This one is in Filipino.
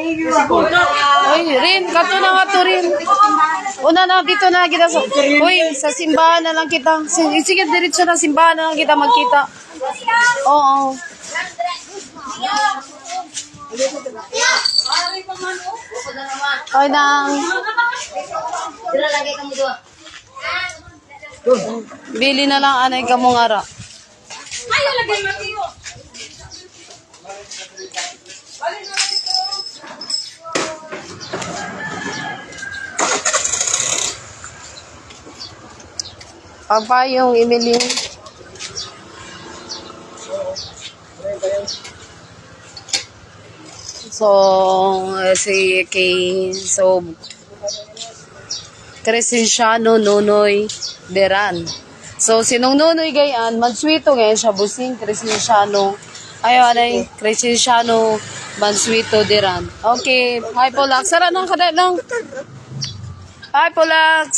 Oy, Rin, kato na nga to, Rin. Una na, dito na kita sa... Uy, sa simbahan na lang kita. Sige, diretso na, simbahan na lang kita magkita. Oo. Oy, nang... Bili na lang, anay ka mong ara. Ayaw, lagay matiyo. Pagpayong, Emily. So, si kay so Crescenciano Nonoy Deran. So, sinong Nonoy gayan, Mansuito ngayon siya busing Crescenciano. Ayaw, anay, Crescenciano Mansuito Deran. Okay, hi Polax. Sara nang kada lang. Hi Polax.